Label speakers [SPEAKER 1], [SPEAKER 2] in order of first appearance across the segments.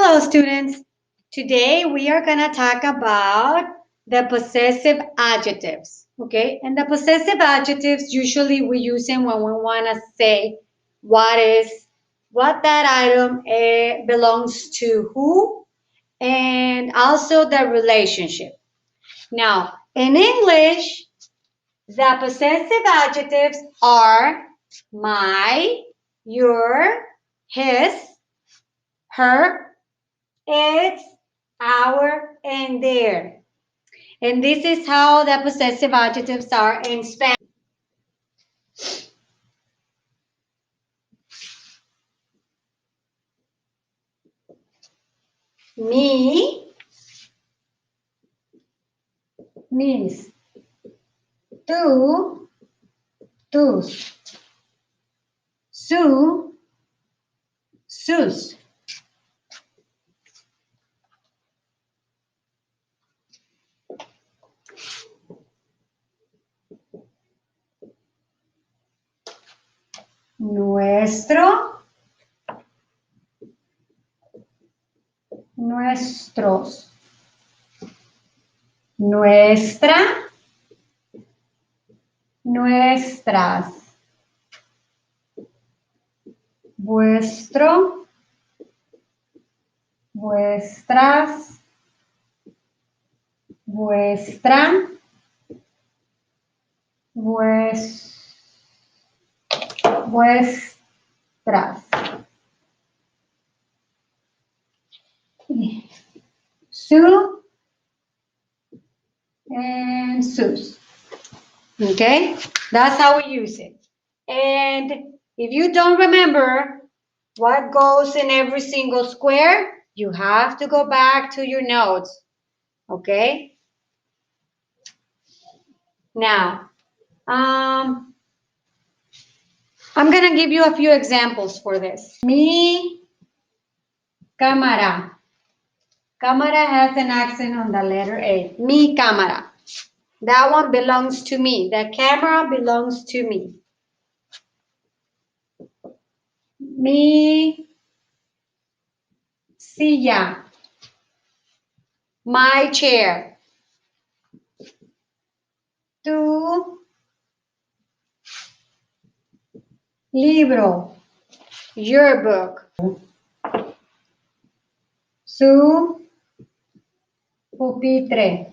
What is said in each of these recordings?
[SPEAKER 1] Hello, students. Today we are going to talk about the possessive adjectives. Okay, and the possessive adjectives usually we use them when we want to say what that item belongs to who, and also the relationship. Now, in English, the possessive adjectives are my, your, his, her, its, our, and their. And this is how the possessive adjectives are in Spanish. Me, mis, tú, tus, su, sus. Nuestro, nuestros, nuestra, nuestras, vuestro, vuestras, vuestra, vuestras. Su and sus. Okay, that's how we use it. And if you don't remember what goes in every single square, you have to go back to your notes. Okay. Now, I'm gonna give you a few examples for this. Mi cámara. Cámara has an accent on the letter A. Mi cámara. That one belongs to me. The camera belongs to me. Mi silla. My chair. Tu libro. Your book. Su pupitre.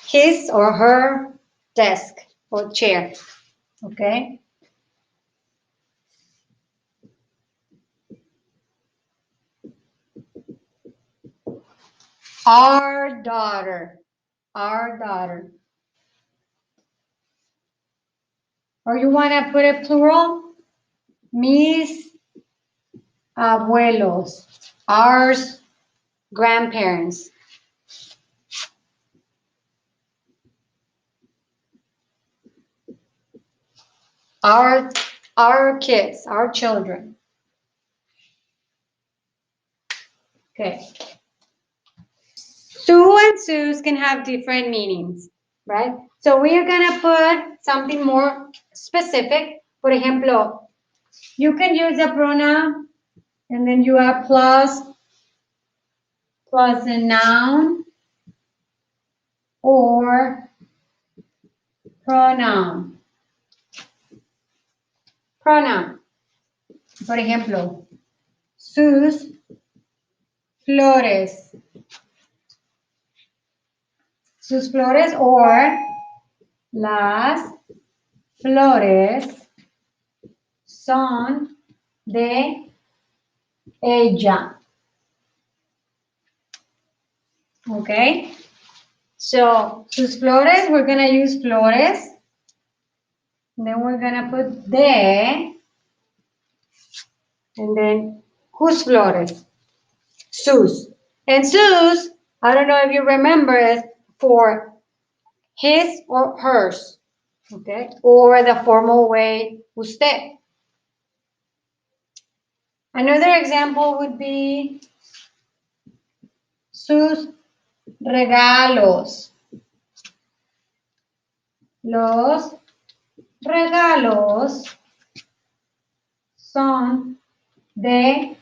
[SPEAKER 1] His or her desk or chair. Okay. Our daughter. Our daughter. Or you want to put it plural? Mis abuelos. Ours grandparents. Our kids, our children. Okay. Su and sus can have different meanings, right? So we are going to put something more specific. Por ejemplo, you can use a pronoun and then you add plus a noun or pronoun. Pronoun. Por ejemplo, sus flores. Sus flores or las flores son de ella. Okay? So, sus flores, we're going to use flores. Then we're going to put de. And then, whose flores? Sus. And sus, I don't know if you remember it, for his or hers. Okay? Or the formal way, usted. Another example would be sus regalos. Los regalos son de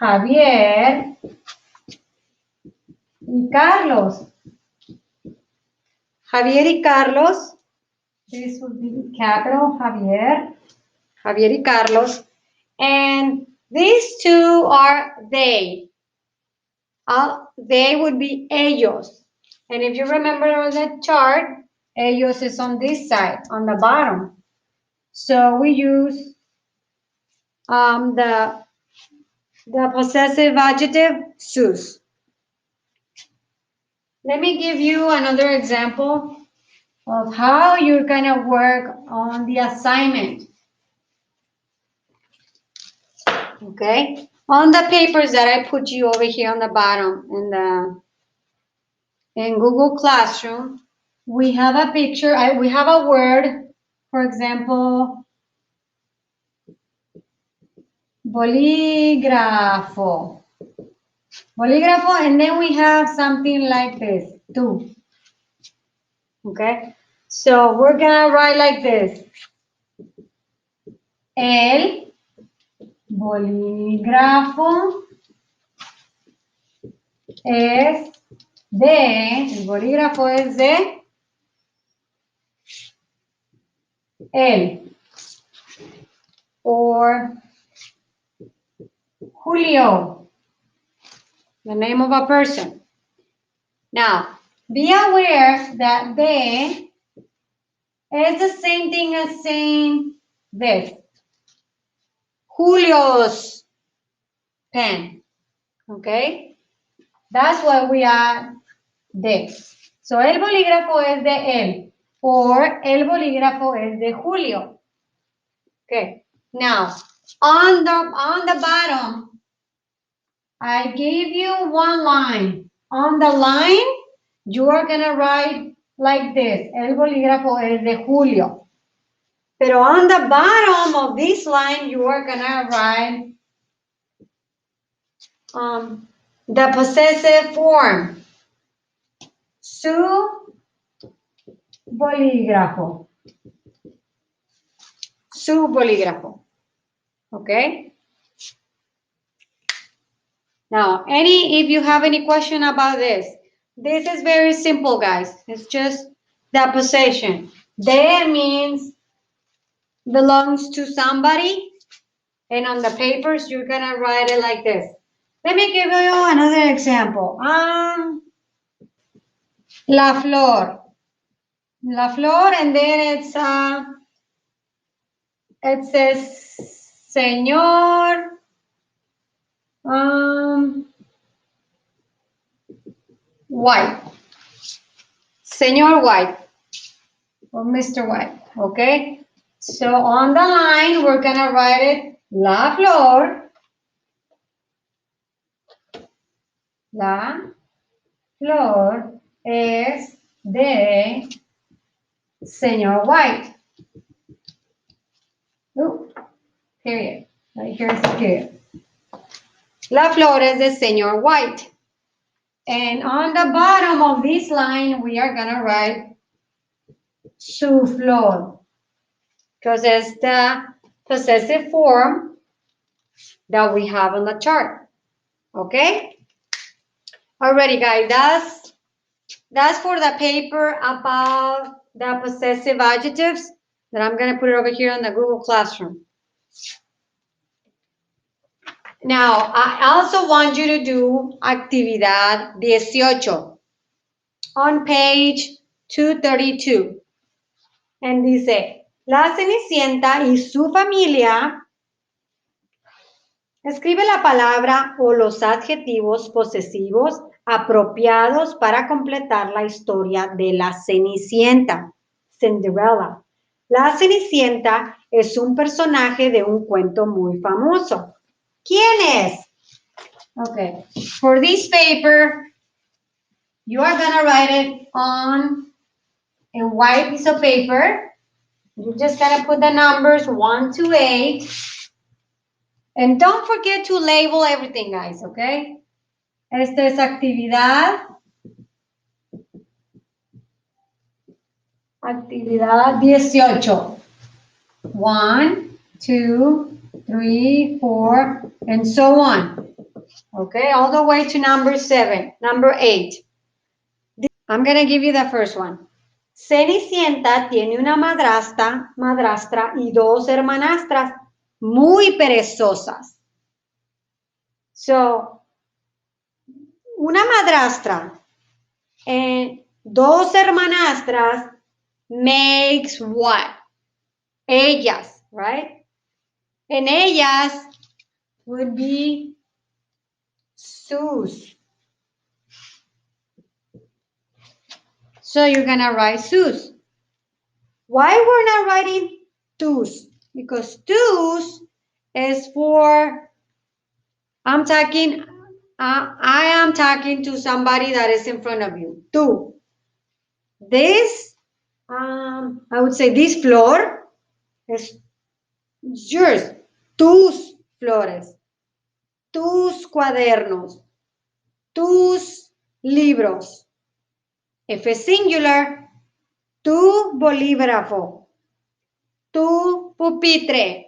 [SPEAKER 1] Javier y Carlos. Javier y Carlos. This would be capital Javier. Javier y Carlos. And these two are they. They would be ellos. And if you remember on the chart, ellos is on this side, on the bottom. So we use the possessive adjective sus. Let me give you another example of how you're gonna work on the assignment. Okay, on the papers that I put you over here on the bottom in Google Classroom, we have a picture, we have a word, for example, bolígrafo. Bolígrafo, and then we have something like this, tú. Okay, so we're gonna write like this. El bolígrafo es el bolígrafo es de él. Or Julio, the name of a person. Now, be aware that de is the same thing as saying this. Julio's pen. Okay? That's why we add de. So, el bolígrafo es de él. Or el bolígrafo es de Julio. Okay. Now, on the bottom, I gave you one line. On the line, you are going to write like this. El bolígrafo es de Julio. Pero on the bottom of this line, you are going to write the possessive form. Su bolígrafo. Su bolígrafo. Okay? Now, if you have any question about this is very simple, guys. It's just the possession. De means belongs to somebody, and on the papers, you're gonna write it like this. Let me give you another example. La flor. La flor, and then it says, Señor, White. Señor White or Mr. White, okay? So on the line, we're gonna write it, la flor. La flor es de Señor White. Ooh, period. Right here is period. La flor es de Señor White. And on the bottom of this line, we are gonna write su flor, because it's the possessive form that we have on the chart. Okay? Alrighty, guys, that's for the paper about the possessive adjectives that I'm gonna put it over here in the Google Classroom. Now, I also want you to do actividad 18 on page 232. And dice, la Cenicienta y su familia. Escribe la palabra o los adjetivos posesivos apropiados para completar la historia de la Cenicienta. Cinderella. La Cenicienta es un personaje de un cuento muy famoso. ¿Quién es? Okay. For this paper, you are going to write it on a white piece of paper. You're just going to put the numbers 1 to 8. And don't forget to label everything, guys, okay? Esta es actividad. Actividad 18. 1, 2, 3, 4, and so on. Okay, all the way to number 8. I'm gonna give you the first one. Cenicienta tiene una madrastra y dos hermanastras muy perezosas. So, una madrastra and dos hermanastras makes what? Ellas, right? And ellas would be sus. So you're gonna write sus. Why we're not writing tus? Because tus is for I am talking to somebody that is in front of you. Tú. This, I would say this flor is yours. Tus flores. Tus cuadernos. Tus libros. If it's singular, tu bolígrafo. Tu pupitre.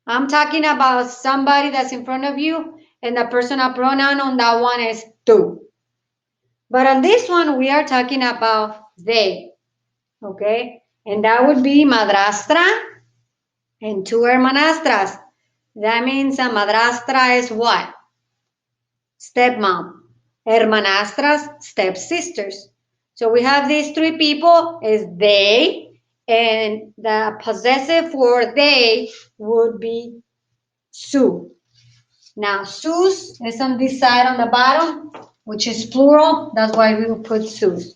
[SPEAKER 1] I'm talking about somebody that's in front of you, and the personal pronoun on that one is tú. But on this one, we are talking about they, okay? And that would be madrastra and two hermanastras. That means a madrastra is what? Stepmom. Hermanastras, stepsisters. So we have these three people is they, and the possessive for they would be su. Now, sus is on this side on the bottom, which is plural. That's why we will put sus.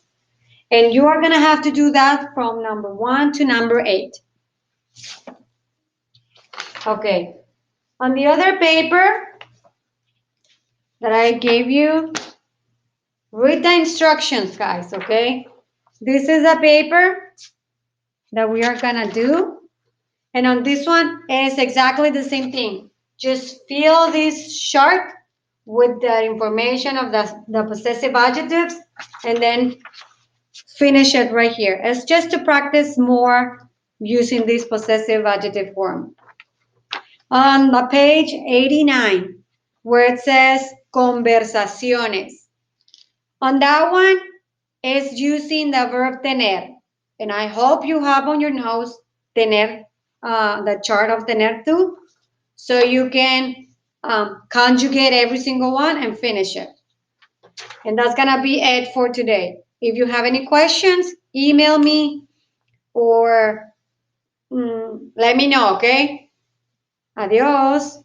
[SPEAKER 1] And you are going to have to do that from number 1 to number 8. Okay. On the other paper that I gave you, read the instructions, guys, okay? This is a paper that we are going to do. And on this one, it is exactly the same thing. Just fill this chart with the information of the possessive adjectives and then finish it right here. It's just to practice more using this possessive adjective form. On the page 89, where it says conversaciones. On that one, it's using the verb tener. And I hope you have on your notes tener, the chart of tener too, so you can conjugate every single one and finish it. And that's gonna be it for today. If you have any questions, email me or let me know, okay? Adios.